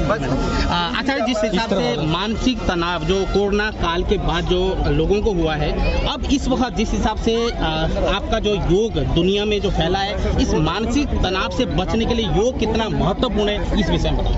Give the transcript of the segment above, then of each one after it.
अच्छा, जिस हिसाब से मानसिक तनाव जो कोरोना काल के बाद जो लोगों को हुआ है, अब इस वक्त जिस हिसाब से आपका जो योग दुनिया में जो फैला है, इस मानसिक तनाव से बचने के लिए योग कितना महत्वपूर्ण है, इस विषय में बताओ।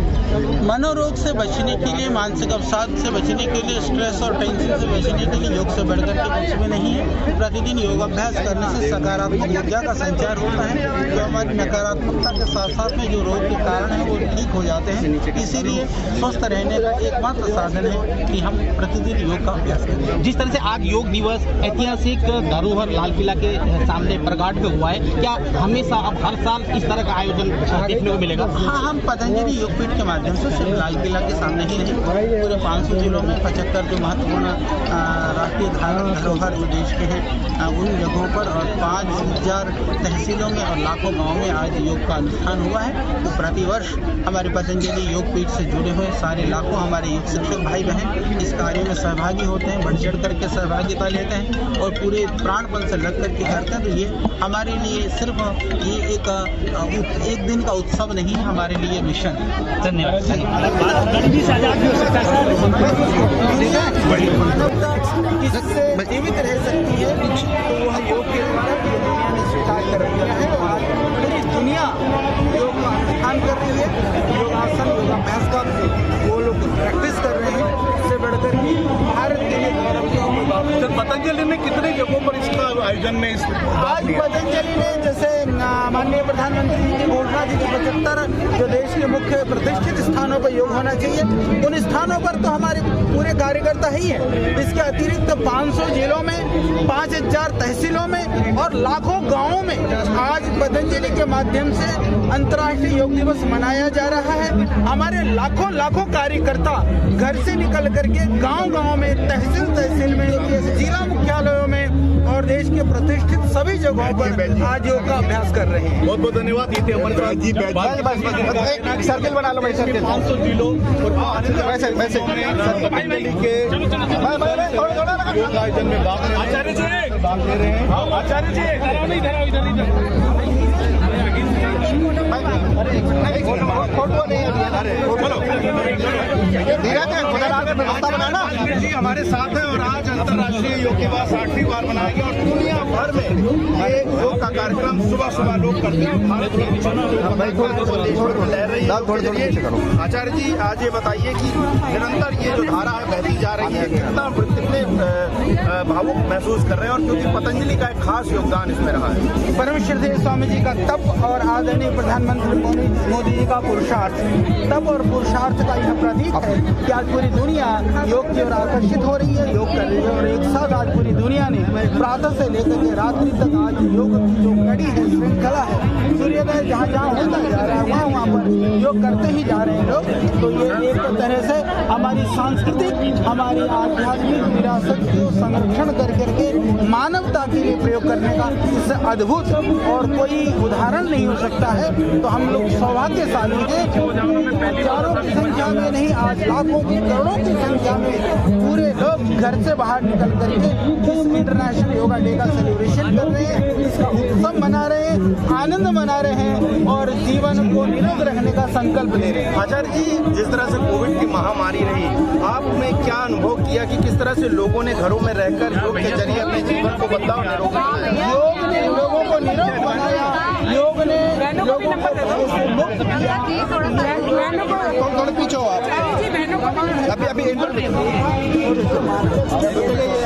मनोरोग से बचने के लिए, मानसिक अवसाद से बचने के लिए, स्ट्रेस और टेंशन से बचने के लिए योग से बढ़कर के कुछ भी नहीं है। प्रतिदिन योगाभ्यास करने से सकारात्मक ऊर्जा का संचार होता है, जो हमारी नकारात्मकता के साथ साथ में जो रोग के कारण है वो ठीक हो जाते हैं। इसीलिए स्वस्थ रहने का एकमात्र साधन है कि हम प्रतिदिन योग का अभ्यास करें। जिस तरह से आज योग दिवस ऐतिहासिक धरोहर लाल किला के सामने प्रगाढ़ में हुआ है, क्या हमेशा अब हर साल इस तरह का आयोजन देखने को मिलेगा? हाँ, हम पतंजलि योगपीठ के माध्यम से सिर्फ लाल किला के सामने ही नहीं, पूरे 500 जिलों में 75 जो महत्वपूर्ण राष्ट्रीय धरोहर जो देश के हैं उन जगहों पर और 5000 तहसीलों में और लाखों गाँव में आज योग का अनुष्ठान हुआ है। तो प्रतिवर्ष हमारे पतंजलि योगपीठ से जुड़े हुए सारे लाखों हमारे योग शिक्षक भाई बहन इस कार्य में सहभागी होते हैं, बढ़ चढ़ करके सहभागिता लेते हैं और पूरे प्राणपन से लग करके करते हैं। तो ये हमारे लिए सिर्फ ये एक दिन का उत्सव नहीं, हमारे लिए मिशन है। धन्यवाद। इससे जीवित रह सकती है तो वह योग के द्वारा पूरी दुनिया ने स्वीकार कर लिया है और आज पूरी दुनिया योग का अनुष्ठान कर रही है। योगासन, योगाभ्यास का वो लोग प्रैक्टिस कर रहे हैं। इससे बढ़कर भी भारत के लिए गौरव की बात है। पतंजलि ने कितने जगहों पर इसका आयोजन में आज पतंजलि ने, जैसे माननीय प्रधानमंत्री जी की घोषणा थी कि 75 जो देश के मुख्य प्रतिष्ठित स्थानों पर योग होना चाहिए, उन स्थानों पर तो हमारे पूरे कार्यकर्ता ही है। इसके अतिरिक्त 500 जिलों में, 5000 तहसीलों में और लाखों गांवों में आज पतंजलि के माध्यम से अंतर्राष्ट्रीय योग दिवस मनाया जा रहा है। हमारे लाखों कार्यकर्ता घर से निकल करके गांव-गांव में, तहसील में, जिला मुख्यालयों में और देश के प्रतिष्ठित सभी जगहों पर आज योग का अभ्यास कर रहे हैं। बहुत बहुत धन्यवाद। ये थे अमरनाथ जी, सर्किल बना लो भाई, सर्किल 500 जिलों और वैसे पतंजलि के योग आयोजन में भाग ले रहे हैं। आचार्य जी फोटो नहीं व्यवस्था बनाना जी हमारे साथ है और आज अंतर्राष्ट्रीय योग दिवस 8वीं बार मनाया गया और दुनिया भर में ये योग का कार्यक्रम सुबह लोग करते हैं। भारत की आचार्य जी, आज ये बताइए कि निरंतर ये जो धारा है बहती जा रही है, कितने भावुक महसूस कर रहे हैं और क्योंकि पतंजलि का एक खास योगदान इसमें रहा है। परम श्रद्धेय स्वामी जी का तप और आदरणीय प्रधानमंत्री मोदी जी का पुरुषार्थ, तप और पुरुषार्थ का यह प्रतीक है कि आज पूरी दुनिया योग की ओर आकर्षित हो रही है, योग कर रही है और एक साथ आज पूरी दुनिया ने प्रातः से लेकर के रात्रि तक आज योग की जो कड़ी है, श्रृंखला है, सूर्योदय जहाँ होता जा रहा है वहाँ पर योग करते ही जा रहे हैं लोग। तो ये एक तरह से हमारी सांस्कृतिक, हमारी आध्यात्मिक विरासत को संरक्षण कर करके मानवता के लिए प्रयोग करने का इससे अद्भुत और कोई उदाहरण नहीं हो सकता है। तो हम लोग सौभाग्यशाली हैं, हजारों की संख्या में नहीं, आज लाखों की, करोड़ों की संख्या में पूरे लोग घर से बाहर निकल करके इस इंटरनेशनल योगा डे का सेलिब्रेशन कर रहे हैं, इसका उत्सव मना रहे हैं, आनंद मना रहे हैं और जीवन को निरोग रखने का संकल्प ले रहे हैं। आचार्य जी, जिस तरह से कोविड की महामारी रही, आपने क्या अनुभव किया कि किस तरह से लोगों ने घरों में रहकर योग के जरिए अपने जीवन को बदलाव, निरोग बनाया? योग ने लोगों को निरोग बनाया, योग ने लोगों को मुक्त किया। थोड़ा पीछे हो आप, अभी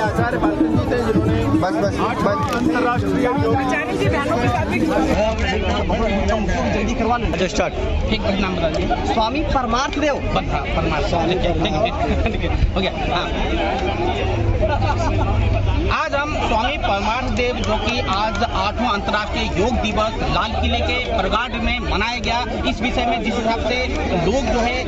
आचार्य बालकृष्ण जी थे जिन्होंने बस अंतर्राष्ट्रीय योग जल्दी करवा लो। अच्छा, स्टार्ट। एक नाम बता दीजिए। स्वामी परमार्थ देव। परमार्थ हो गया। हाँ, आज हम स्वामी परमार्थ देव, जो कि आज 8वां अंतर्राष्ट्रीय योग दिवस लाल किले के प्रगाढ़ में मनाया गया, इस विषय में जिस हिसाब से लोग जो है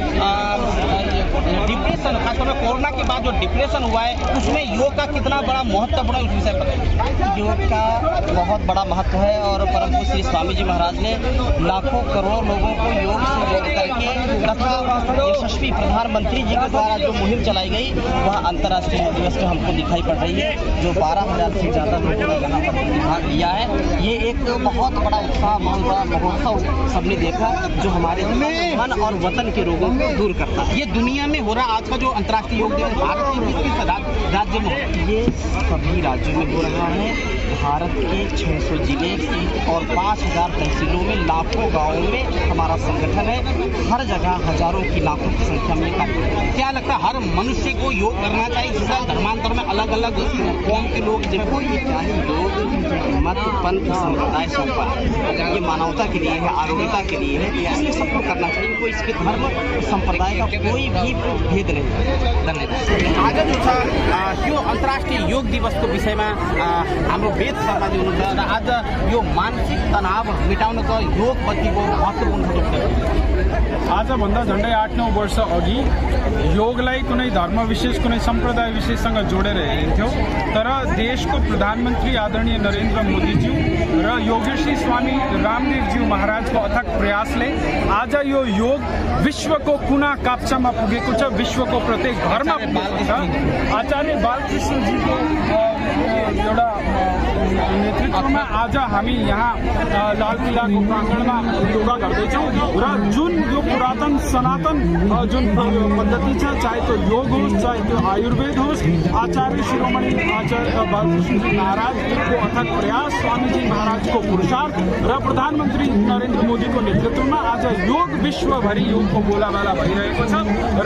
डिप्रेशन, खासतौर में कोरोना के बाद जो डिप्रेशन हुआ है उसमें योग का कितना बड़ा महत्वपूर्ण उस विषय बताइए। योग का बहुत बड़ा महत्व है और परम पूज्य श्री स्वामी जी महाराज ने लाखों करोड़ों लोगों को योग से जोड़ करके तथा यशस्वी प्रधानमंत्री जी के द्वारा जो मुहिम चलाई गई वह अंतर्राष्ट्रीय योग दिवस में हमको दिखाई पड़ रही है, जो 12,000 से ज़्यादा लोगों ने यहाँ पर भाग लिया है। ये एक बहुत बड़ा उत्साह, बहुत बड़ा महोत्सव सबने देखा जो हमारे मन और वतन के रोगों को दूर करता है। ये दुनिया में हो रहा आज का जो अंतर्राष्ट्रीय योग दिवस भारत के किस राज्य में हो रहा है? ये सभी राज्यों में हो रहा है। भारत के 600 जिले और 5,000 तहसीलों में, लाखों गांवों में हमारा संगठन है। हर जगह हजारों की, लाखों की संख्या में कार्यक्रम। क्या लगता है हर मनुष्य को योग करना चाहिए? जिसका धर्मांतर में अलग अलग कौम के लोग देखो, ये क्या है, योग मत पंथ संप्रदाय सब ये मानवता के लिए है, आरोग्यता के लिए है, इसलिए सबको करना चाहिए। कोई इसके धर्म संप्रदाय का कोई भी भेद नहीं। धन्यवाद। आज जो छ यो अन्तर्राष्ट्रिय योग दिवसको विषयमा हाम्रो वेद शर्माजी हुनुहुन्छ र आज यो मानसिक तनाव मेटाउनको योग प्रतिको महत्त्वपूर्ण भूमिका। आजभन्दा झन्डै 8-9 वर्ष अघि योगलाई कुनै धर्म विशेष, कुनै सम्प्रदाय विशेषसँग जोडेर हेरिन्थ्यो, तर देशको प्रधानमन्त्री आदरणीय नरेन्द्र मोदीज्यू र योगेश्वरी स्वामी रामदेवज्यू महाराजको अथक प्रयासले आज यो योग विश्वको कुना काप्चामा पुगेको छ, विश्वको प्रत्येक घरमा पुगेको छ। आचार्य बालकृष्णजीको एउटा नेतृत्वमा आज हामी यहाँ लाल किल्लाको प्राङ्गणमा योगा गर्दैछौँ र जुन यो पुरातन सनातन जुन पद्धति छ, चाहे त्यो योग होस्, चाहे त्यो आयुर्वेद होस्, आचार्य शिरोमणि आचार्य बालकृष्णजी महाराजको अथक प्रयास, स्वामीजी महाराजको पुरुषार्थ र प्रधानमन्त्री नरेन्द्र मोदीको नेतृत्वमा आज योग विश्वभरि योगको बोलाबाला भइरहेको छ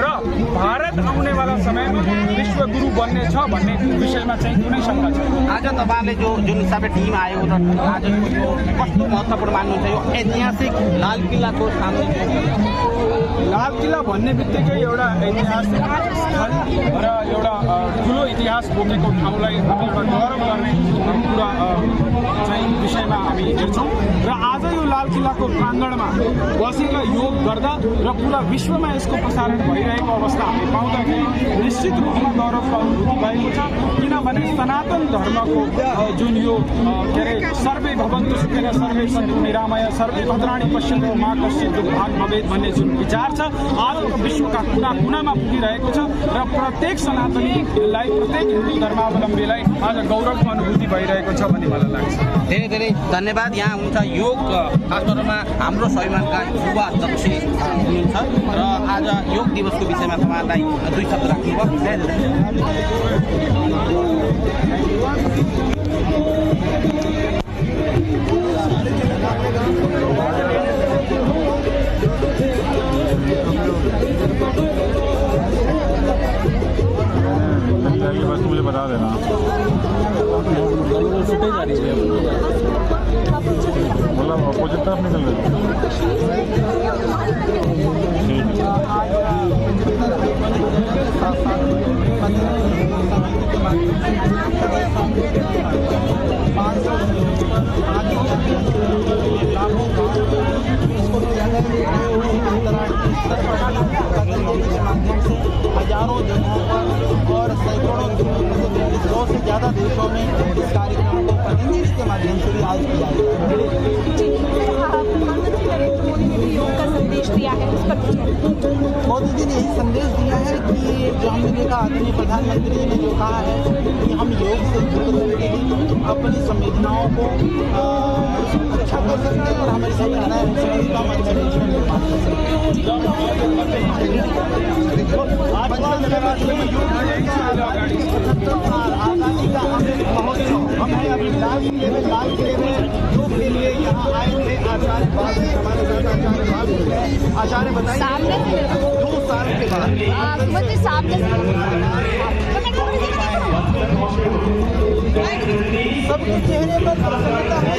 र भारत आउनेवाला समयमा विश्वगुरु बन्ने छ भन्ने विषयमा चाहिँ कुनै शङ्का छैन। आज तपाईँले जुन हिसाबले टिम आयो र आज यो कस्तो महत्त्वपूर्ण मान्नुहुन्छ यो ऐतिहासिक लाल किल्लाको सामने? लाल किल्ला भन्ने बित्तिकै एउटा ऐतिहासिक स्थल र एउटा ठुलो इतिहास बोकेको ठाउँलाई हामीमा गौरव गर्ने कुरा चाहिँ विषयमा हामी हेर्छौँ र आज यो लाल किल्लाको प्राङ्गणमा बसेर योग गर्दा र पुरा विश्वमा यसको प्रसारण भइरहेको अवस्था हामी पाउँदाखेरि निश्चित रूपमा गौरवको अनुभूति भएको छ। किनभने सनातन धर्मको जुन यो के अरे सर्वे भवन्तु सुखिन सर्वे सन्तु निरामय सर्वे भद्राणि पश्यन्तु मा कश्चित् दुर्भाग् भवेत् भन्ने जुन विचार छ आज विश्वका कुना कुनामा पुगिरहेको छ र प्रत्येक सनातनीलाई, प्रत्येक हिन्दू धर्मावलम्बीलाई आज गौरवको अनुभूति भइरहेको छ भन्ने मलाई लाग्छ। धेरै धेरै धन्यवाद। यहाँ हुनुहुन्छ योग खास तौरमा हाम्रो स्वाभिमानका युवा अध्यक्ष हुनुहुन्छ र आज योग दिवसको विषयमा तपाईँहरूलाई 2 शब्द राख्नुभयो। बस मुझे बता देना। मतलब अपोजिट तरफ निकल रहे हजारों जगहों पर और सैकड़ों 100 से ज़्यादा देशों में इस कार्यक्रम को पतंजलि के माध्यम से भी आज किया प्रधानमंत्री नरेंद्र मोदी ने भी योग का संदेश दिया है, उस पर मोदी जी ने यही संदेश दिया है कि जो हमने देखा आदरणीय प्रधानमंत्री जी ने जो कहा है कि हम योग से जुड़ करके ही अपनी संवेदनाओं को अच्छा कर सकते हैं और हमारी संवेदनाएं अच्छे जीवन निर्माण कर सकते आज़ादी का अमृत महोत्सव हम हैं अभी लाल किले में योग के लिए यहाँ आए थे। आचार्य हमारे साथ आचार्य बताइए 2 साल के बाद सबके चेहरे पर प्रसन्नता है।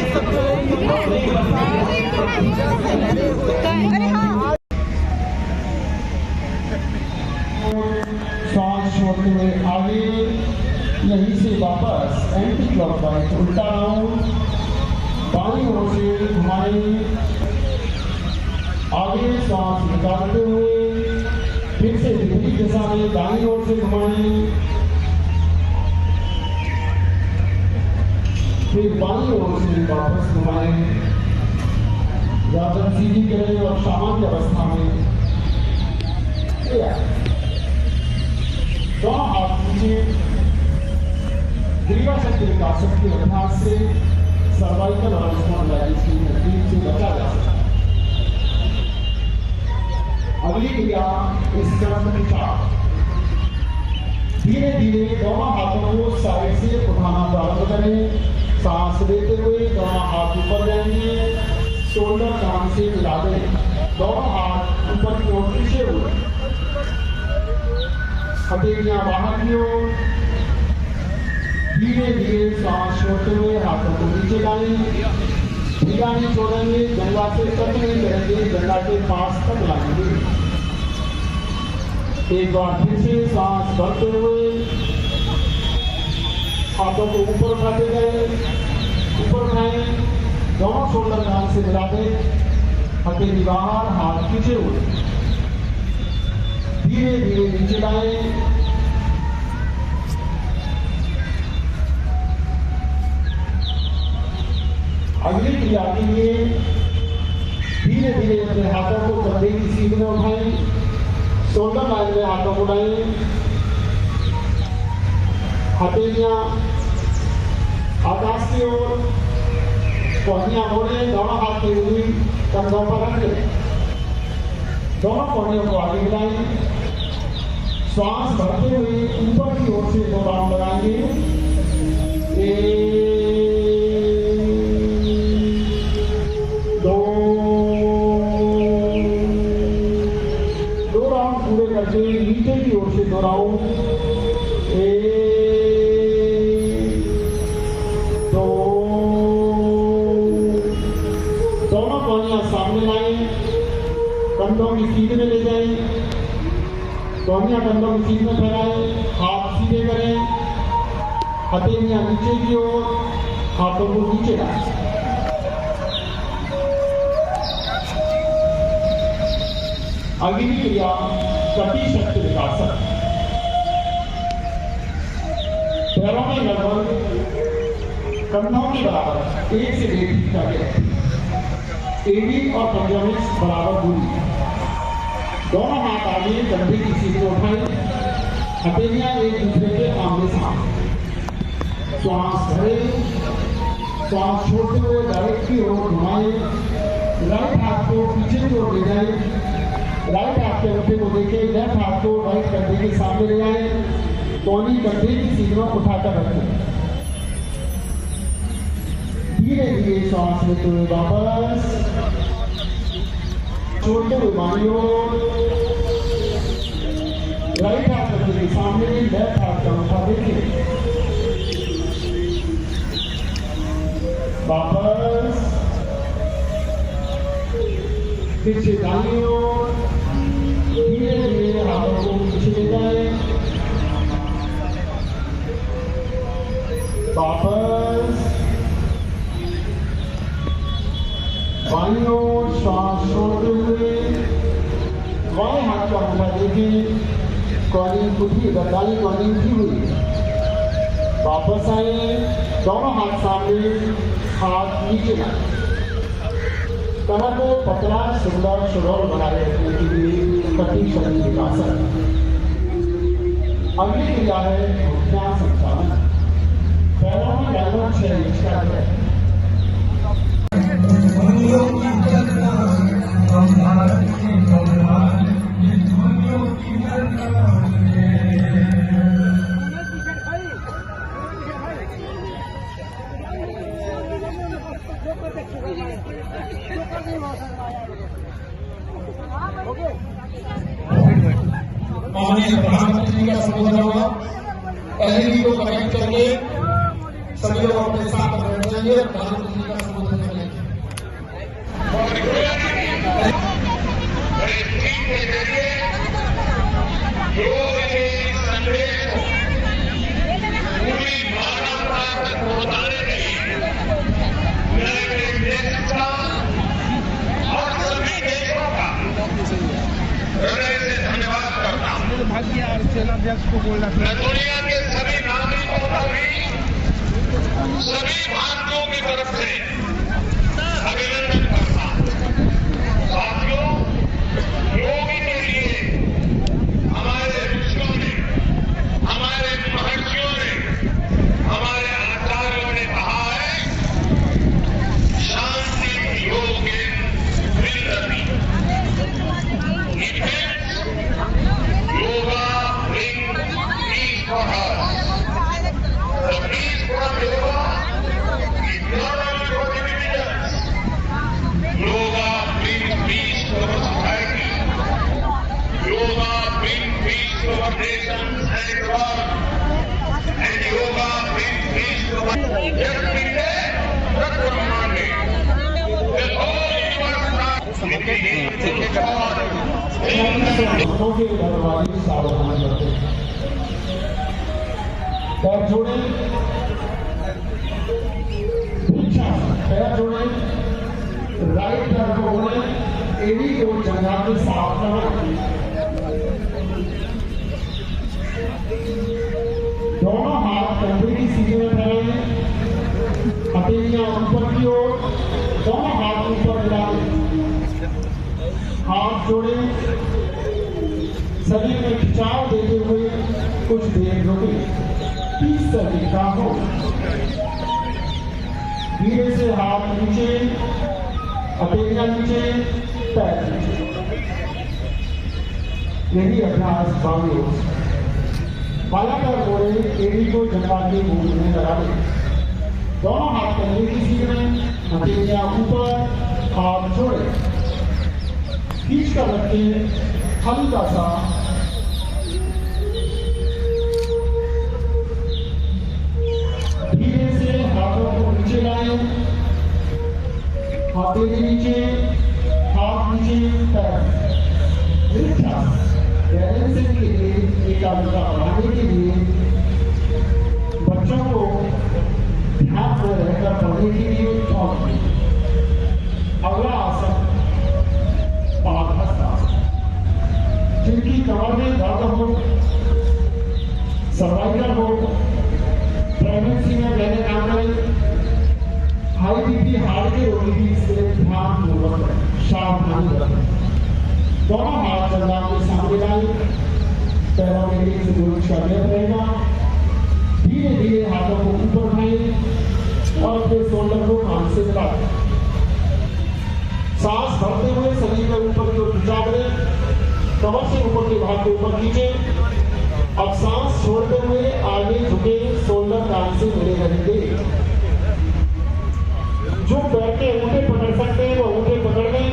सांस छोड़ते हुए आगे, यहीं से वापस एंटी क्लॉकवाइज उल्टा राउंड, बाईं ओर से घुमाएं, आगे सांस निकालते हुए फिर से विपरीत वापस घुमाए, गर्दन सीधी करें और सामान्य अवस्था में दोनों हाथ नीचे, ग्रीवा शक्ति विकासक के अभ्यास से सर्वाइकल और स्पॉन्डिलाइटिस की तकलीफ से बचा जा सकता है। अगली क्रिया स्कंद विचार। धीरे धीरे दोनों हाथों को साइड से उठाना प्रारंभ करें। सांस लेते हुए दोनों हाथ ऊपर जाएंगे, शोल्डर कान से मिला दें, दोनों हाथ ऊपर की ओर पीछे हुए, हथेलियां बाहर की ओर। धीरे धीरे सांस छोड़ते हुए हाथों को नीचे लाएं, भीगा नहीं छोड़ेंगे, गंगा से टच नहीं करेंगे, गंगा के पास तक लाएंगे। एक बार फिर से सांस भरते हुए हाथों को ऊपर उठाते गए, ऊपर उठाएं, दोनों शोल्डर कान से मिला दें, हथेली बाहर, हाथ पीछे हुए, धीरे धीरे नीचे लाएं। अगली क्रिया के लिए धीरे धीरे अपने हाथों को कंधे की सीध में उठाएं, शोल्डर लाइन में हाथों को उठाएं, हथेलियां आकाश की ओर, कोहनियां मोड़ें, दोनों हाथ की उंगली कंधों पर रखें, दोनों कोहनियों को आगे मिलाएं। श्वास भरते हुए ऊपर की ओर से 2 राउंड लगाएंगे। 2 राउंड पूरे करके नीचे की ओर से 2 राउंड, 1 2। दोनों कोहनियां सामने लाएं, कंधों की सीध में ले जाएं, कोहनियां कंधों की सीध में फैलाएं, हाथ सीधे करें, हथेलियां नीचे की ओर, हाथों को नीचे लाएं। अगली क्रिया कटी शक्ति विकासक। पैरों में लगभग कंधों के बराबर 1 से 1.5 फीट का गैप, एडी और पंजोमिक्स बराबर दूरी, दोनों हाथ आगे कंधे की सीध में उठाएं, हथेलियां एक दूसरे के आमने सामने। श्वास भरें, श्वास छोड़ते हुए डायरेक्ट की ओर घुमाएं, राइट हाथ को पीछे की ओर ले जाएं, राइट हाथ के अंगूठे को देखें, लेफ्ट हाथ को राइट कंधे के सामने ले आए, कोहनी कंधे की सीध में उठाकर रखें। धीरे धीरे श्वास लेते हुए वापस, छोड़ते हुए बाईं ओर, राइट हाथ कंधे के सामने, लेफ्ट हाथ का अंगूठा देखें, वापस, फिर से दाईं ओर, धीरे धीरे हाथों को पीछे ले जाए, वापस, बाईं ओर, श्वास छोड़ते हुए बाएं हाथ का अंगूठा देखें, कोहनी उठी, दाईं कोहनी उठी हुई, वापस आए, दोनों हाथ सामने, हाथ नीचे लाए, कमर को पतला सुंदर सुडौल बनाए रखने के लिए कटी शक्ति विकासक। अगली क्रिया है घुटना संचालन। पैरों में लगभग 6 इंच का है। माननीय प्रधानमंत्री का संबोधन होगा। एलईडी को कनेक्ट करके सभी लोग अपने साथ बैठ जाएंगे और प्रधानमंत्री का संबोधन करेंगे। दुनिया के सभी नागरिकों का भी सभी भारतीयों की तरफ से अभिनंदन करता हूं। साथियों, योग के लिए हमारे ऋषियों ने, हमारे महर्षियों ने, हमारे आचार्यों ने कहा है, शांति योग वृद्धि। Yoga brings peace for us. The peace from yoga is not only for individuals. Yoga brings peace to our society. Yoga brings peace to our nations and world. And yoga brings peace to our Jagatpite, Brahmande. The whole universe in the name of God. के दरवाजे सावधान करते पैर जोड़े, पैर जोड़े, right पैर को बोले, एड़ी को जगह के साफ करें। दोनों हाथ कंधे की सीधे में फैलाएं, हथेलियां ऊपर की ओर, दोनों हाथ ऊपर मिलाएं, हाथ जोड़े, शरीर में खिंचाव देते हुए कुछ देर रुके। 30 सेकंड का हो। धीरे से हाथ नीचे, हथेलियां नीचे, पैर नीचे। यही अभ्यास बांधो। बाया पैर मोड़े, एड़ी को जंघा के मूल में लगा दें। दोनों हाथ कंधे की सीध में, हथेलियां ऊपर, हाथ जोड़े, खींच कर रखें। हल्का सा धीरे से हाथों को नीचे लाएं, हथेली नीचे, हाथ नीचे, पैर बैलेंसिंग के लिए, एकाग्रता बढ़ाने के लिए, बच्चों को ध्यान में रहकर पढ़ने के लिए और अगला आसन पादहस्त। जिनकी कमर में दर्द हो, सर्वाइकल हो, प्रेगनेंसी में रहने ना करें, हाई बीपी हार्ट के रोगी भी इससे ध्यान पूर्वक सावधानी रखें। दोनों हाथ जंघा के सामने लाएं, पैरों के बीच से 2 इंच का गैप रहेगा। धीरे धीरे हाथों को ऊपर उठाएं और अपने शोल्डर को कान से मिलाएं। सांस भरते हुए शरीर के ऊपर की ओर खिंचाव करें, कमर से ऊपर के भाग को ऊपर खींचे। अब सांस छोड़ते हुए आगे झुके, शोल्डर कान से मिले रहेंगे। जो बैठे ऊँटे पकड़ सकते हैं वो ऊँटे पकड़ लें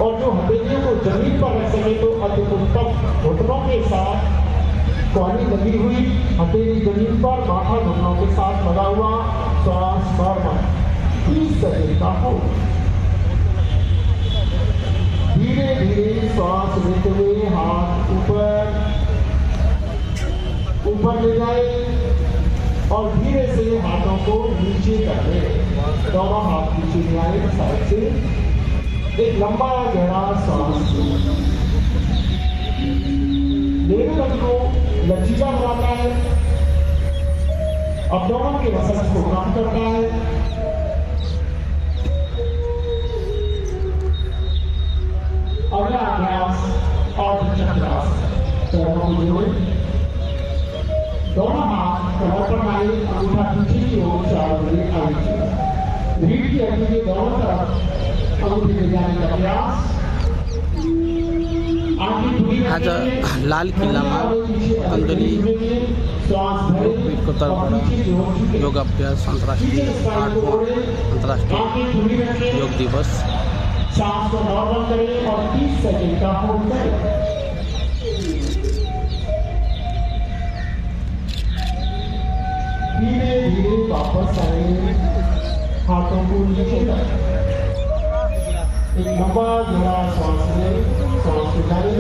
और जो हथेलियों को जमीन पर रख सके तो अति उत्तम। घुटनों के साथ कौनी लगी हुई, हथेली जमीन पर, माथा घुटनों के साथ लगा हुआ। श्वास नॉर्मल 30 सेकंड का हो। धीरे धीरे श्वास लेते हुए हाथ ऊपर ले जाए और धीरे से हाथों को नीचे कर ले। दोनों हाथ नीचे ले आए, साइड से एक लंबा गहरा श्वास लेने को लचीला बनाता है, अब्डोमेन के मसल्स को कम करता है। अगला अभ्यास और पैरों को जोड़े, दोनों हाथ कमर पर लाए, अंगूठा पीछे की ओर 4 उंगली आगे। रीढ़ की हड्डी के दोनों तरफ अंगूठे ले जाने का प्रयास। आज लाल किला में अंदरी योगाभ्यास अंतर्राष्ट्रीय 8वां अंतर्राष्ट्रीय योग दिवस। सांस को नॉर्मल करें और 30 सेकंड का होल्ड करें। धीरे धीरे वापस आए, हाथों को नीचे करें। एक लंबा गहरा सांस लें, सांस निकालें।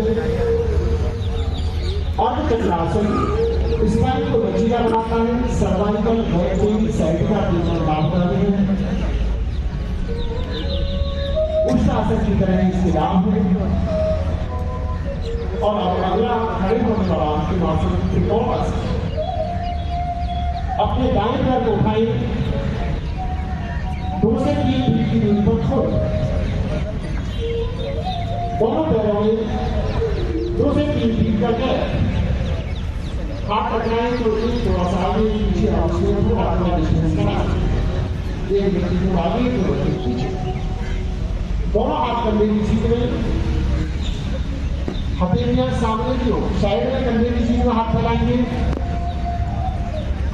अर्धचक्रासन स्पाइन को लचीला बनाता है, सर्वाइकल बैक को साइड का काम करते हैं। उष्टासन की तरह इसके लाभ है। और अब अगला खड़े होने वाला आपके मासूम त्रिकोणासन। अपने दाएं पैर को उठाएं, 2 से 3 फीट की दूरी पर छोड़ें। दोनों पैरों में 2 से 3 फीट का गैप। हाथ टकराएं तो थोड़ा सा आगे पीछे थोड़ा डिस्टेंस बनाएं। एक व्यक्ति को आगे तो पीछे। दोनों हाथ कंधे की सीध में, हथेलियां सामने की ओर, साइड में कंधे की सीध में हाथ फैलाएंगे,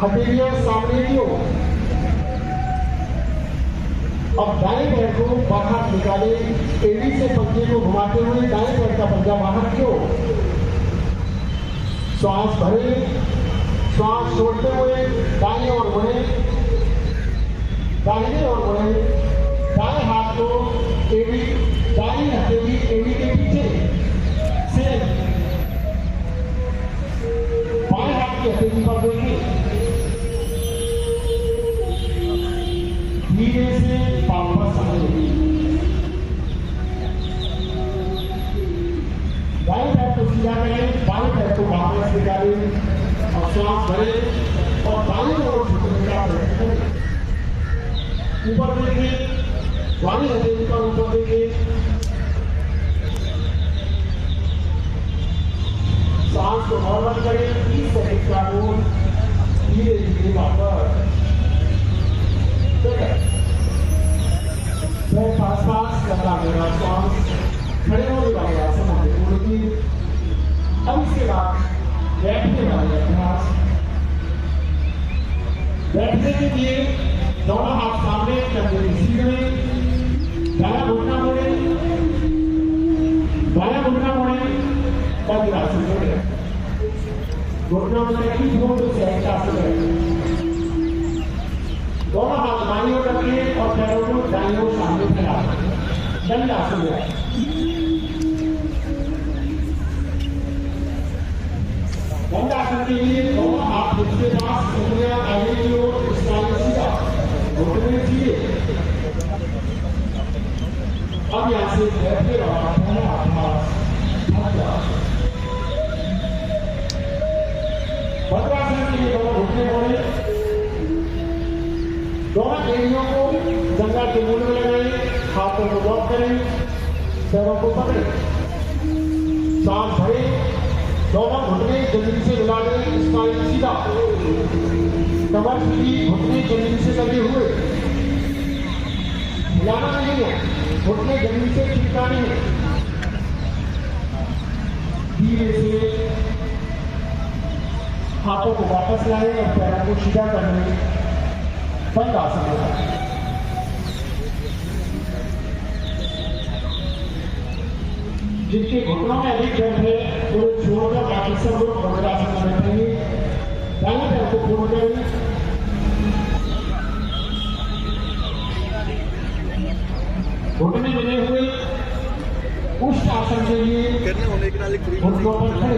हथेलियां सामने की ओर। अब दाएं पैर को बाहर निकाले, एड़ी से पंजे को घुमाते हुए दाएं पैर का पंजा बाहर की ओर। श्वास भरे, श्वास छोड़ते हुए दाएं ओर बढ़े, दाहिने ओर बढ़े। दाएं हाथ को एड़ी, दाएं हथेली एड़ी के पीछे से बाएं हाथ की हथेली पर देंगे। धीरे से वापस आएंगे। दाएं पैर को सीधा करें, बाएं पैर को वापस निकालें और श्वास भरें और दाएं ओर झुकने का प्रयत्न करें। ऊपर देखें, बाएं हथेली पर ऊपर देखें। सांस को नॉर्मल करें, 30 सेकंड का होल्ड, धीरे धीरे वापस। आसपास करना मेरा श्वास खड़े होने वाले आसन हमने पूर्ण किए। अब इसके बाद बैठने वाले अभ्यास। बैठने के लिए दोनों हाथ सामने, कंधे सीधे में, दायां घुटना मोड़े, बायां घुटना मोड़े, वज्रासन करें। घुटना मोड़े की जोड़ से आसन करें। दोनों हाथ बाईं ओर रखें और पैरों को दाईं ओर सामने फैलाएं। दंडासन में दंडासन के लिए दोनों हाथ उसके पास, उंगलियां आगे की ओर, स्टाइल सीधा, घुटने सीधे। अब यहाँ से बैठे रहो, पहला अभ्यास भद्रासन। भद्रासन के लिए दोनों घुटने मोड़े, दोनों एड़ियों को जंघा के मूल में लगाएं, हाथों को लॉक करें, पैरों को पकड़ें, सांस भरें, दोनों घुटने जमीन से मिला दें, स्पाइन सीधा, कमर सीधी, घुटने जमीन से लगे हुए, हिलाना नहीं है, घुटने जमीन से चिपकाने हैं। धीरे से हाथों को वापस लाएं और पैरों को सीधा करने बंद आसन होगा। जिनके घुटनों में अधिक दर्द है वो छोड़कर बाकी सब लोग वज्रासन में बैठेंगे। दाएं पैर को पूर्ण करें, घुटने मिले हुए उस आसन के लिए घुटनों पर खड़े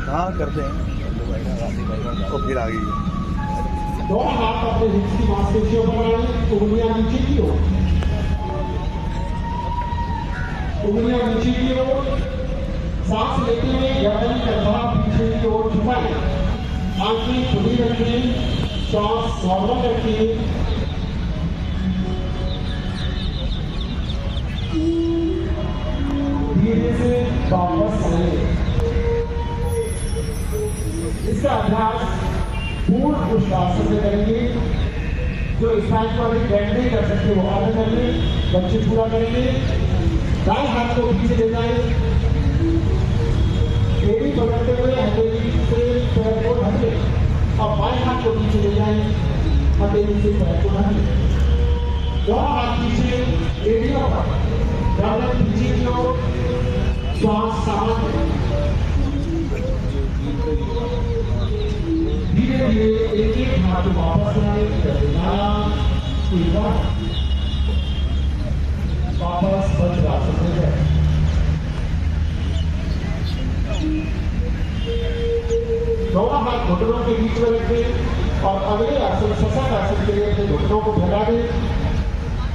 हाँ करते हैं और फिर आगे दोनों हाथ अपने हिप्स की मांसपेशियों पर लाएं, उंगलियां नीचे की ओर, उंगलियां नीचे की ओर। सांस लेते हुए गर्दन कंधा पीछे की ओर झुकाएं, आंखें खुली रखें, श्वास नॉर्मल रखें। धीरे से वापस आए। इसका अभ्यास पूर्ण पुष्टासन में करेंगे। जो स्पाइन को अभी बैंड नहीं कर सकते वो आगे कर ले, बच्चे पूरा करेंगे। दाएं हाथ को पीछे ले जाए, एड़ी पकड़ते हुए हथेली से पैर को ढके और बाएं हाथ को पीछे ले जाए, हथेली से पैर को ढके। दोनों हाथ पीछे, एड़ियों पर, गर्दन पीछे की ओर, श्वास सामान्य। धीरे धीरे एक एक हाथ वापस लाए, वापस वज्रासन में जाए। दोनों हाथ घुटनों के बीच में रखें और अगले आसन शशक आसन के लिए अपने घुटनों को फैला दें।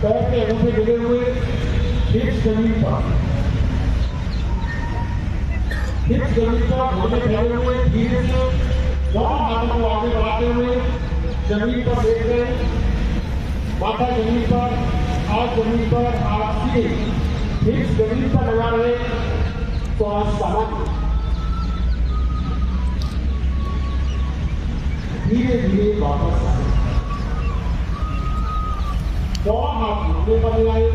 पैर के अंगूठे मिले हुए हिप्स जमीन पर, हिप्स जमीन पर घुटने फैले हुए। धीरे से दोनों हाथों को आगे बढ़ाते हुए जमीन पर लेट गए, माथा जमीन पर, हाथ जमीन पर, हाथ सीधे हिप्स जमीन पर लगा रहे तो आज सामान्य धीरे धीरे वापस आए, दोनों हाथ घुटने पर ले आए।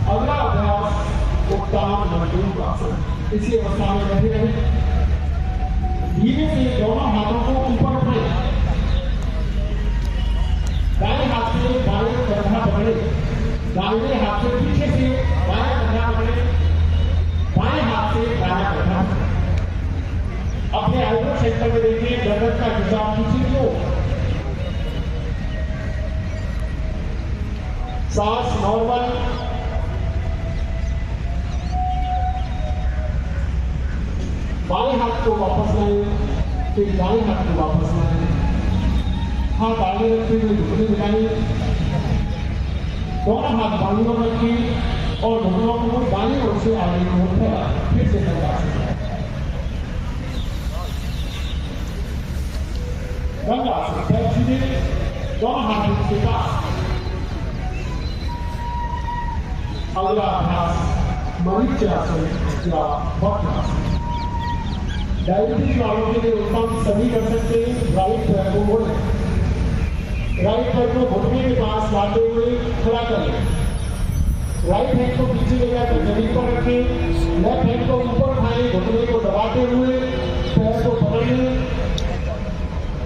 अगला अभ्यास उत्तान मणिपुरासन, इसी अवस्था में बैठे रहे। धीरे से दोनों हाथों को ऊपर उठाए, दाएं हाथ से बाएं कंधा पकड़े, दाहिने हाथ से पीछे से बाएं कंधा पकड़े, बाएं हाथ से दायां कंधा पकड़े। अपने आइब्रो सेंटर में देखिए, गर्दन का हिसाब पीछे की ओर, सांस नॉर्मल, बाएं हाथ को वापस लाए, फिर दाएं हाथ को वापस लाए, हाथ आगे रखते हुए घुटने मिलाए, दोनों हाथ बाजुओं में रखे और घुटनों को दाएं ओर से आगे की ओर फैला, फिर से गंगासन। गंगासन पैर सीधे, दोनों हाथ के पास। अगला अभ्यास मरीचासन या वक्रासन। डायबिटीज वालों के लिए उत्तम सभी कर सकते हैं। राइट पैर को मोड़ें, राइट पैर को घुटने के पास लाते हुए खड़ा करें, राइट हैंड को पीछे ले जाकर जमीन पर रखें, लेफ्ट हैंड को ऊपर उठाएं, घुटने को दबाते हुए पैर को पकड़ें।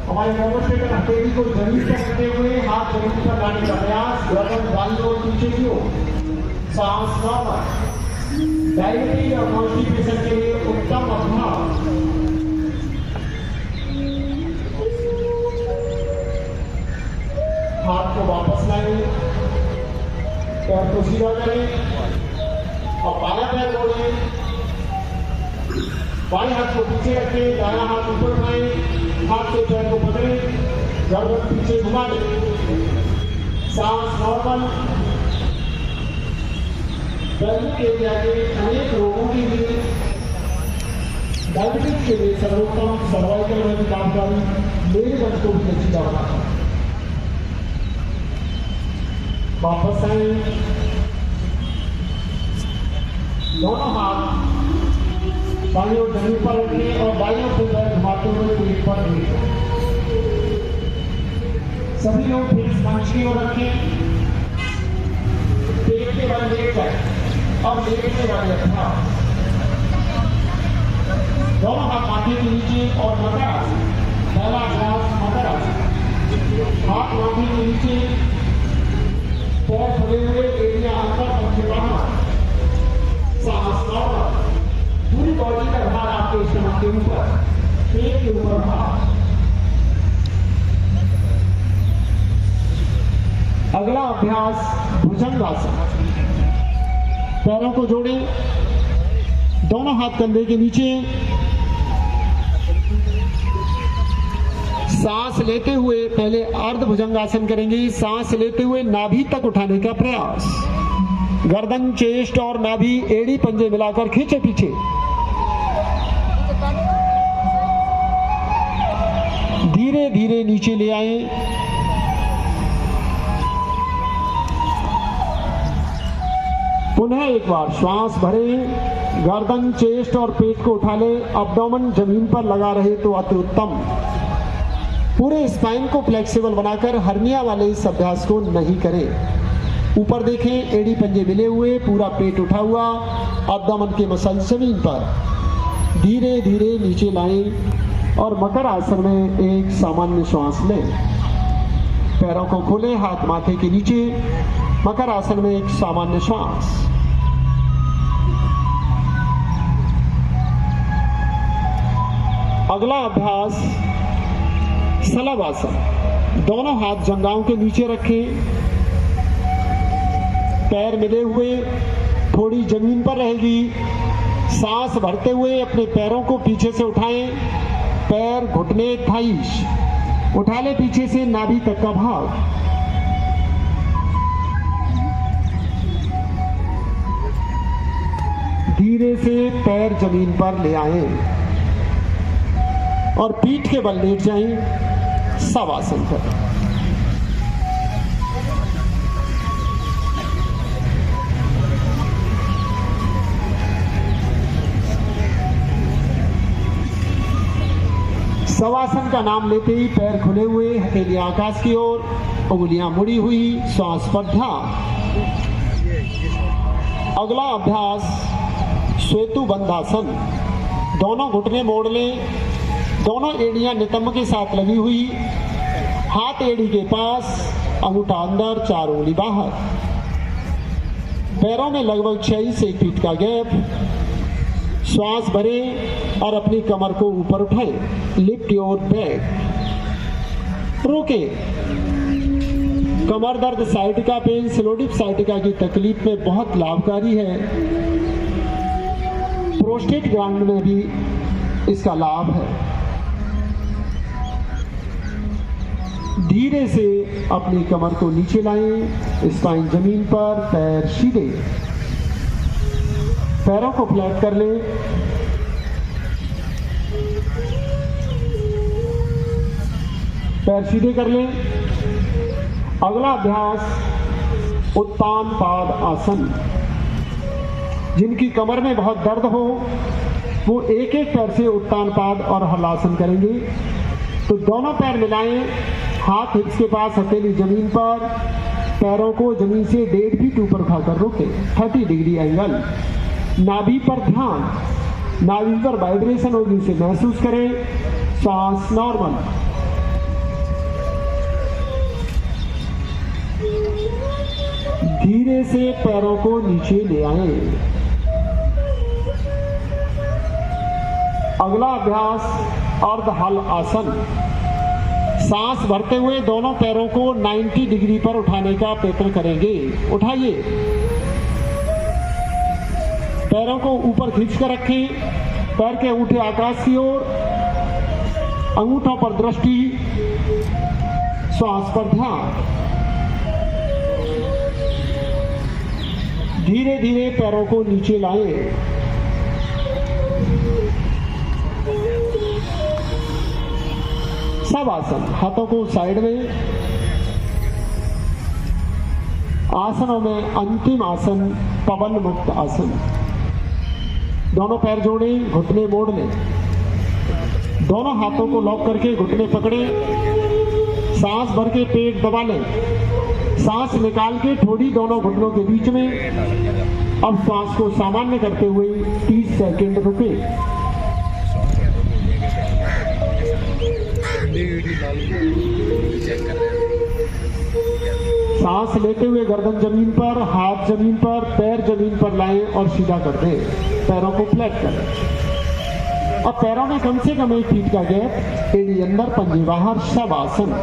हमारे डेमोन्स्ट्रेटर हथेली को जमीन पर रखते हुए हाथ जमीन पर लाने का प्रयास, गर्दन दाईं ओर पीछे की ओर, सांस नॉर्मल। डायबिटीज और कॉन्स्टिपेशन के लिए उत्तम अभ्यास। हाथ को वापस लाएं, पैर को सीधा करें और बायां पैर मोड़ें, बाएं हाथ को पीछे रखें, दायां हाथ ऊपर उठाएं, हाथ से पैर को पकड़ें, गर्दन पीछे घुमा दें, सांस नॉर्मल। गर्दन एरिया के अनेक रोगों के लिए, डायबिटीज के लिए सर्वोत्तम सर्वाइकल में लाभकारी मेरे दर्द को भी अच्छी दवा है। वापस आए, दोनों हाथ बाईं ओर जमीन पर रखें और बाईं ओर से पैर घुमाते हुए पेट पर लेटें। सभी लोग फिर मंच की ओर रखें, पेट के बल लेट जाए और लेटने वाले अभ्यास। दोनों हाथ माथे के नीचे और मकर आसन। पहला अभ्यास मकर आसन, हाथ माथे के नीचे, पैर खुले हुए, एरिया अंदर और बाहर, सांस नॉर्मल। पूरी बॉडी का भार आपके स्टमक के ऊपर, पेट के ऊपर भार। अगला अभ्यास भुजंगासन। पैरों को जोड़ें, दोनों हाथ कंधे के नीचे, सांस लेते हुए पहले अर्ध भुजंगासन करेंगे। सांस लेते हुए नाभि तक उठाने का प्रयास, गर्दन, चेस्ट और नाभि, एड़ी पंजे मिलाकर खींचे पीछे। धीरे धीरे नीचे ले आए, पुनः एक बार श्वास भरें, गर्दन, चेस्ट और पेट को उठा लें, अब्डोमेन जमीन पर लगा रहे तो अति उत्तम। पूरे स्पाइन को फ्लेक्सिबल बनाकर हर्निया वाले इस अभ्यास को नहीं करें। ऊपर देखें, एड़ी पंजे मिले हुए, पूरा पेट उठा हुआ, अब्डोमेन के मसल जमीन पर। धीरे धीरे नीचे लाएं और मकर आसन में एक सामान्य श्वास लें। पैरों को खोलें, हाथ माथे के नीचे, मकर आसन में एक सामान्य श्वास। अगला अभ्यास सलभ आसन। दोनों हाथ जंघाओं के नीचे रखें, पैर मिले हुए, थोड़ी जमीन पर रहेगी। सांस भरते हुए अपने पैरों को पीछे से उठाएं, पैर, घुटने, थाइस उठा ले पीछे से नाभि तक का भाग। धीरे से पैर जमीन पर ले आए, और पीठ के बल लेट जाएं। शवासन करें। शवासन का नाम लेते ही पैर खुले हुए, हथेलियां आकाश की ओर, उंगलियां मुड़ी हुई, श्वास पर ध्यान। अगला अभ्यास श्वेतु बंधासन। दोनों घुटने मोड़ लें, दोनों एड़ियां नितंब के साथ लगी हुई, हाथ एड़ी के पास, अंगूठा अंदर, 4 उंगली बाहर। पैरों में लगभग 6 से 1 फीट का गैप। श्वास भरें और अपनी कमर को ऊपर उठाएं। Lift your back. रोकें। कमर दर्द, साइटिका पेन, सिलोडिप साइटिका की तकलीफ में बहुत लाभकारी है। प्रोस्टेट ग्लैंड में भी इसका लाभ है। धीरे से अपनी कमर को नीचे लाएं, स्पाइन जमीन पर, पैर सीधे। पैरों को फ्लैट कर लें। पैर सीधे कर लें। अगला अभ्यास उत्तान पाद आसन। जिनकी कमर में बहुत दर्द हो वो एक एक पैर से उत्तान पाद और हलासन करेंगे। तो दोनों पैर मिलाएं, हाथ हिप्स के पास, हथेली जमीन पर, पैरों को जमीन से 1.5 फीट ऊपर उठाकर रोकें। 30 डिग्री एंगल। नाभि पर ध्यान। नाभि पर वाइब्रेशन होगी, उसे महसूस करें। सांस नॉर्मल। धीरे से पैरों को नीचे ले आएं। अगला अभ्यास अर्ध हल आसन। सांस भरते हुए दोनों पैरों को 90 डिग्री पर उठाने का प्रयत्न करेंगे। उठाइए। पैरों को ऊपर खींच कर रखें। पैर के अंगूठे आकाश की ओर, अंगूठों पर दृष्टि, श्वास पर ध्यान। धीरे धीरे पैरों को नीचे लाएं। शवासन। हाथों को साइड में। आसनों में अंतिम आसन पवन मुक्त आसन। दोनों पैर जोड़ें, घुटने मोड़ लें। दोनों हाथों को लॉक करके घुटने पकड़ें। सांस भर के पेट दबा लें। सांस निकाल के ठोड़ी दोनों घुटनों के बीच में। अब सांस को सामान्य करते हुए 30 सेकंड रुकें। सांस लेते हुए गर्दन जमीन पर, हाथ जमीन पर, पैर जमीन पर लाएं और सीधा कर दें। पैरों को फ्लैट करें। अब पैरों में कम से कम 1 फीट का गैप। एड़ी अंदर, पंजे बाहर। शवासन।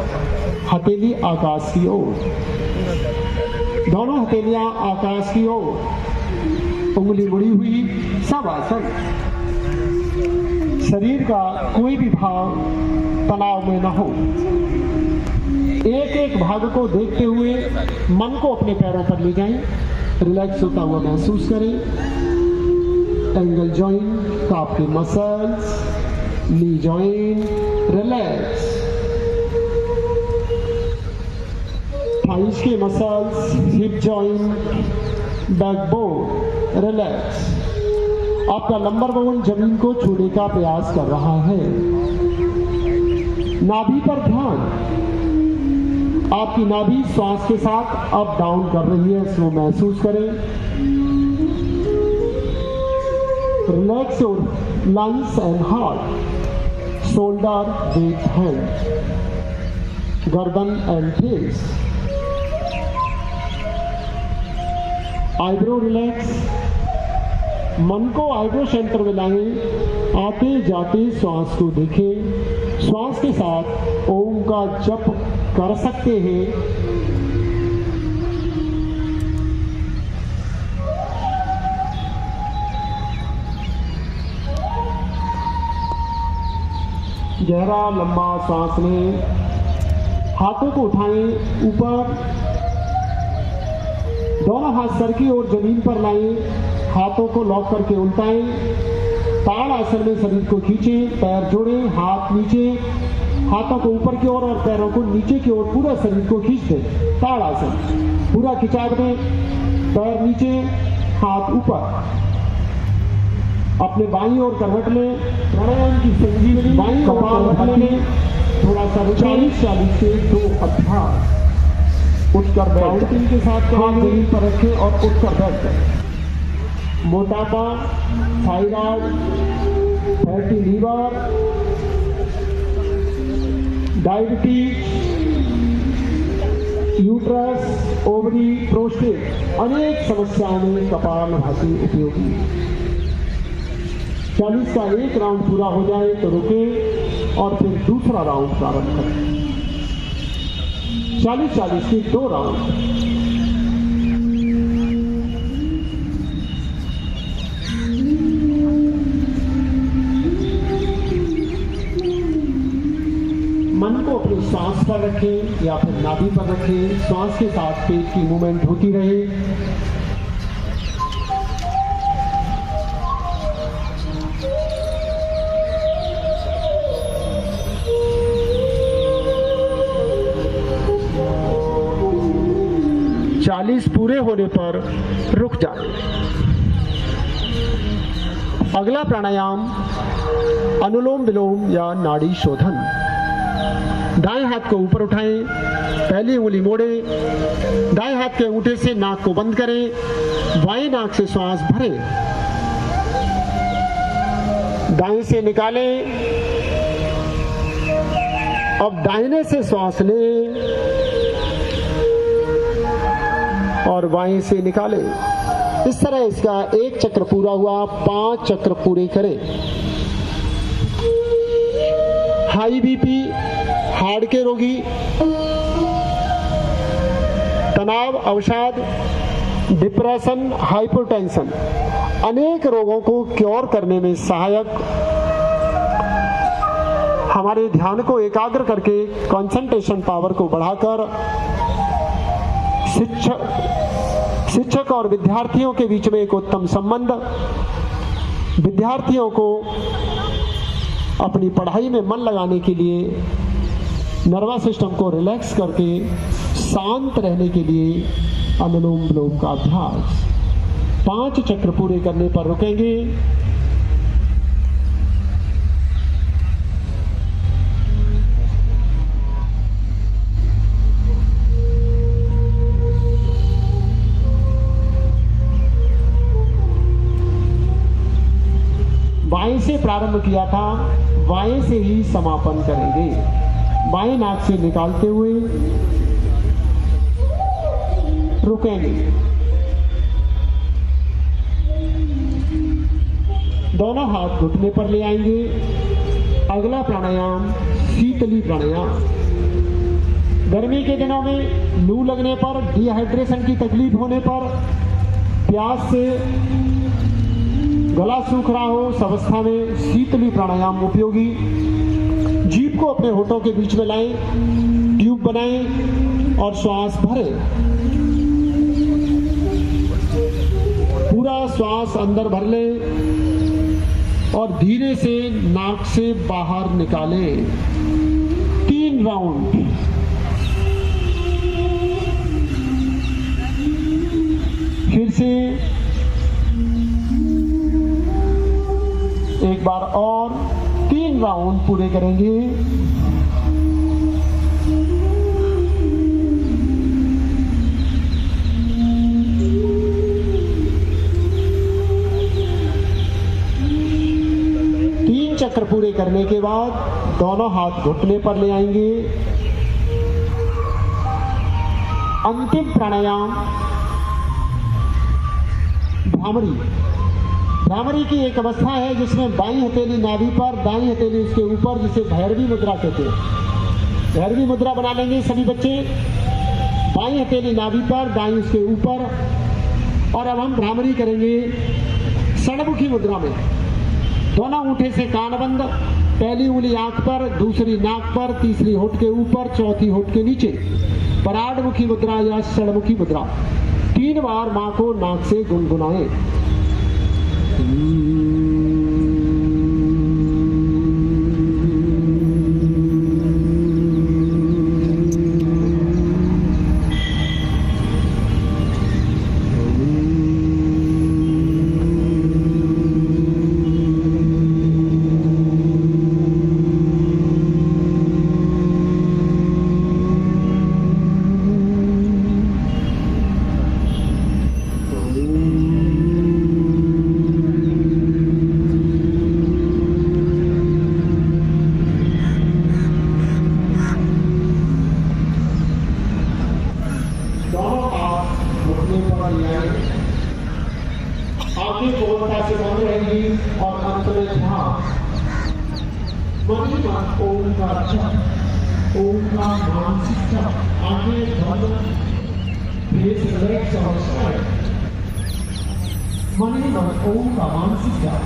हथेली आकाश की ओर। दोनों हथेलियां आकाश की ओर, उंगली मुड़ी हुई। शवासन। शरीर का कोई भी भाग तनाव में न हो। एक एक भाग को देखते हुए मन को अपने पैरों पर ले जाएं। रिलैक्स होता हुआ महसूस करें। एंगल जॉइंट, काफ के muscles, knee joint relax. Thighs के muscles, hip joint, backbone relax. आपका लंबर बोन जमीन को छूने का प्रयास कर रहा है। नाभि पर ध्यान। आपकी नाभि श्वास के साथ अप डाउन कर रही है, इसको महसूस करें। Relax your lungs and heart. Shoulder with hand, गर्दन एंड फेस। Eyebrow relax. मन को आईब्रो सेंटर में लाएं। आते जाते श्वास को देखें। श्वास के साथ ओम का जप कर सकते हैं। गहरा लंबा सांस लें। हाथों को उठाएं ऊपर। दोनों हाथ सर की ओर जमीन पर लाएं। हाथों को लॉक करके उल्टाएं। ताड़ आसन में शरीर को खींचे, पैर जोड़े, हाथ नीचे, हाथों को ऊपर की ओर और पैरों को नीचे की ओर पूरा शरीर को खींच दे। ताड़ आसन पूरा खिंचाव दें, पैर नीचे, हाथ ऊपर। अपने बाईं ओर करवट लें, प्राणायाम की संजीवनी बाईं कपाल रखने में थोड़ा सा 40 से 2 अभ्यास। उठकर काउंटिंग के साथ हाथ जमीन पर रखें और उठकर बैठ जाएं। मोटापा, thyroid, fatty liver, diabetes, uterus, ovary, prostate, अनेक समस्याओं में कपालभाति उपयोगी। 40 का एक राउंड पूरा हो जाए तो रुकें और फिर दूसरा राउंड प्रारंभ करें। 40-40 के 2 राउंड। मन को अपनी सांस पर रखें या फिर नाभि पर रखें। सांस के साथ पेट की मूवमेंट होती रहे। पूरे होने पर रुक जाए। अगला प्राणायाम अनुलोम विलोम या नाड़ी शोधन। दाएं हाथ को ऊपर उठाएं, पहली उंगली मोड़े, दाएं हाथ के अंगूठे से नाक को बंद करें, बाएं नाक से श्वास भरें, दाएं से निकालें। अब दाहिने से श्वास लें और बाएं से निकालें। इस तरह इसका एक चक्र पूरा हुआ, 5 चक्र पूरे करें। हाई बीपी, हार्ट के रोगी, तनाव, अवसाद, डिप्रेशन, हाइपरटेंशन, अनेक रोगों को क्योर करने में सहायक, हमारे ध्यान को एकाग्र करके कंसंट्रेशन पावर को बढ़ाकर शिक्षक और विद्यार्थियों के बीच में एक उत्तम संबंध, विद्यार्थियों को अपनी पढ़ाई में मन लगाने के लिए, नर्वस सिस्टम को रिलैक्स करके शांत रहने के लिए अनुलोम विलोम का अभ्यास। 5 चक्र पूरे करने पर रुकेंगे। बाएं से प्रारंभ किया था, बाएं से ही समापन करेंगे। बाएं नाक से निकालते हुए रुकेंगे। दोनों हाथ घुटने पर ले आएंगे। अगला प्राणायाम शीतली प्राणायाम। गर्मी के दिनों में लू लगने पर, डिहाइड्रेशन की तकलीफ होने पर, प्यास से गला सूख रहा हो, उस अवस्था में शीतली प्राणायाम उपयोगी। जीभ को अपने होठों के बीच में लाएं, ट्यूब बनाएं और श्वास भरें। पूरा श्वास अंदर भर लें और धीरे से नाक से बाहर निकालें। 3 राउंड। फिर से एक बार और 3 राउंड पूरे करेंगे। चक्र पूरे करने के बाद दोनों हाथ घुटने पर ले आएंगे। अंतिम प्राणायाम भ्रामरी। भ्रामरी की एक अवस्था है जिसमें बाईं हथेली नाभि पर, दाईं हथेली उसके ऊपर, जिसे भैरवी मुद्रा कहते हैं। भैरवी मुद्रा बना लेंगे सभी बच्चे। बाईं हथेली नाभि पर, दाईं उसके ऊपर। और अब हम भ्रामरी करेंगे षणमुखी मुद्रा में। दोनों अंगूठे से कान बंद, पहली उंगली आंख पर, दूसरी नाक पर, तीसरी होठ के ऊपर, चौथी होठ के नीचे। पराडमुखी मुद्रा या षणमुखी मुद्रा। 3 बार मां को नाक से गुनगुनाएं। शरीर और अंत में ध्यान। मन ही मन ओम का जप, ओम का मानसिक जप, आगे बढ़ना, फेस लेग्स और स्ट्राइक। मन ही मन ओम का मानसिक जप,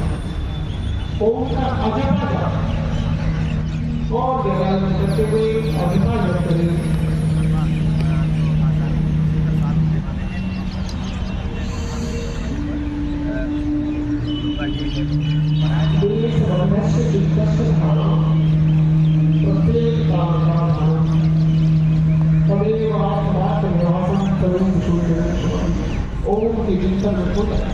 ओम का अजपा जप और गहराई करते हुए अजपा जप करें। ओम के चिंतन में होता है।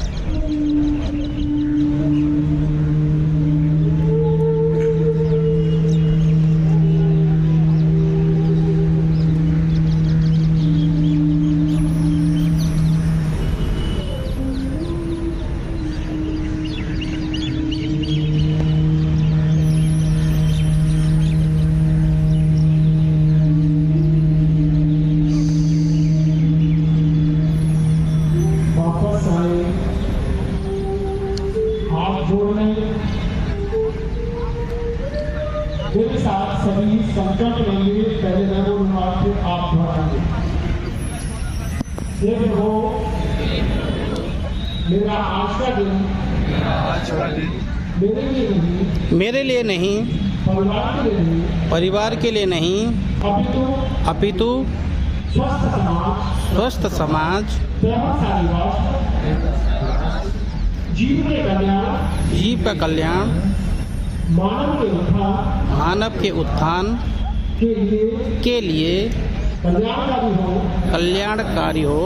मेरे साथ सभी संकल्प लेंगे। पहले मैं बोलूंगा फिर आप दोहराएंगे। ये प्रभु मेरा आज का दिन मेरे लिए नहीं, परिवार के लिए नहीं, अपितु स्वस्थ समाज, जीव का कल्याण, मानव के उत्थान के लिए कल्याणकारी हो,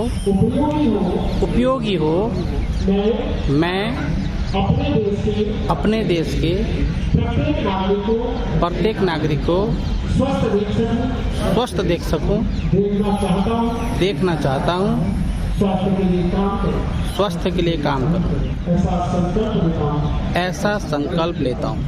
उपयोगी हो। मैं अपने देश के प्रत्येक नागरिक को स्वस्थ देख सकूं, देखना चाहता हूं, स्वास्थ्य के लिए काम करूं, ऐसा संकल्प लेता हूं।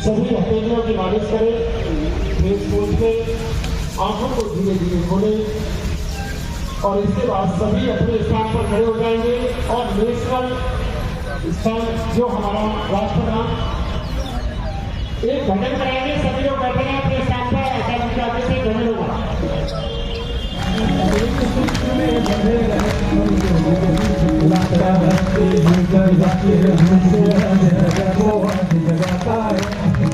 सभी हथेलियों की मालिश करें, फेस पोज पे आंखों को धीरे धीरे खोलें और इसके बाद सभी अपने स्थान पर खड़े हो जाएंगे और नेशनल स्थान जो हमारा राष्ट्रगान एक भजन कराएंगे। सभी लोग बैठे हैं अपने स्थान पर, आचार्य के आगे से भजन होगा।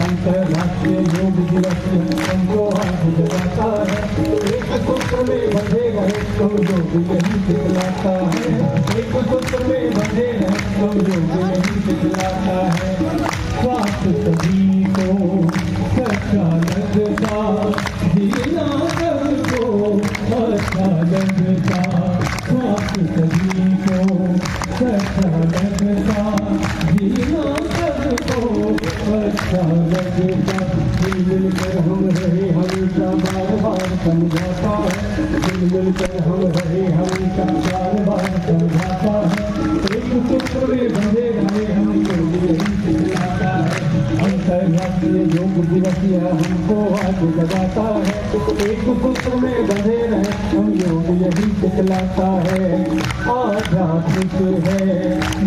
अंतर्राष्ट्रीय योग दिवस हमको हाथ जगाता है। एक सूत्र में बंधे रहे तो योग यही दिखलाता है। एक सूत्र में बंधे रहे तो योग यही दिखलाता है। स्वास्थ्य सभी को अच्छा लगता, जीना सबको अच्छा लगता। स्वास्थ्य सभी को अच्छा लगता, जीना सबको अच्छा लगता। मिलकर हम रहे हमेशा बार बार समझाता है। मिलकर हम रहे हमेशा बार बार समझाता है। एक सूत्र में बंधे रहे हमको यही सिखलाता है। अंतर्राष्ट्रीय योग दिवस यह हमको आज लगाता है। एक सूत्र में बंधे रहे हम योग यही सिखलाता है। आध्यात्मिक है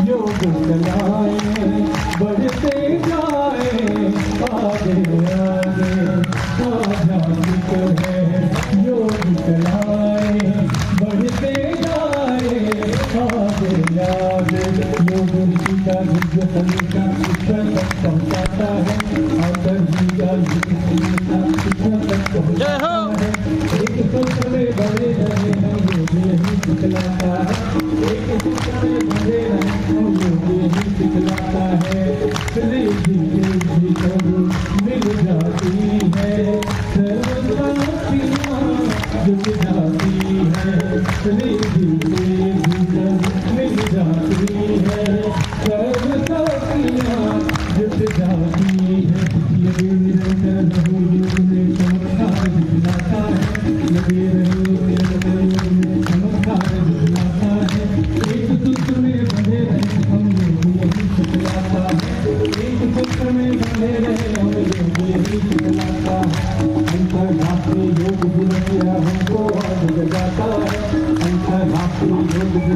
योग चलाए, बढ़ते जाए आगे आगे। आध्यात्मिक है योग चलाए, बढ़ते जाए आगे आगे। योग ऋषि का दिव्य संदेशा ईश्वर तक पहुँचाता है। आदर जी का ईश्वर तक पहुँचाता है। एक सूत्र में बड़े रहे हम योग यही सिखलाता है। एक सूत्र में बड़े रहे हम योग यही सिखलाता है। धीरे धीरे मिल जाती है सर्वसाथियाँ, जुट जाती है। धीरे धीरे मिल जाती है सर्वसाथियाँ, जुट जाती है। ये निरंतर योग में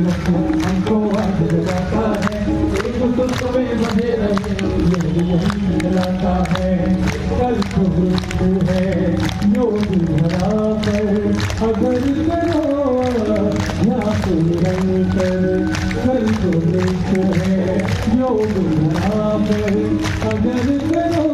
हमको आज जगाता है, एक सूत्र में बंधे रहे यही जलाता है। कल को मृत्यु है योग धरा पर, अगर करो या निरंतर। कल को मृत्यु है योग धरा पर, अगर करो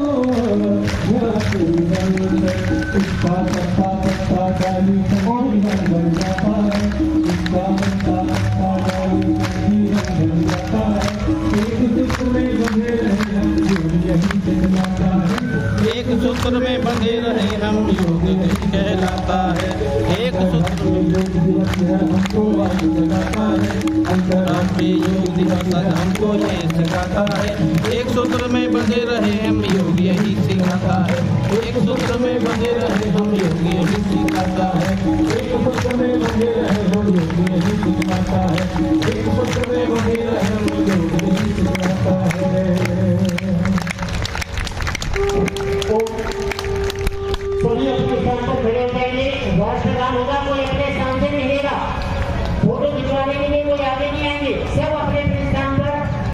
या निरंतर। इसका पत्ता पत्ता डाली जीवन बन जाता है, इसका पत्ता पत्ता डाली जीवन बन जाता है। एक सूत्र में बंधे रहे हम योग यही कहलाता है, एक सूत्र में बंधे रहे हम योग यही कहलाता है। एक सूत्र में योग दिवस है हमको आज जगाता है, अंतर्राष्ट्रीय योग दिवस आज हमको ये सिखाता है। एक सूत्र में बंधे रहे हम योग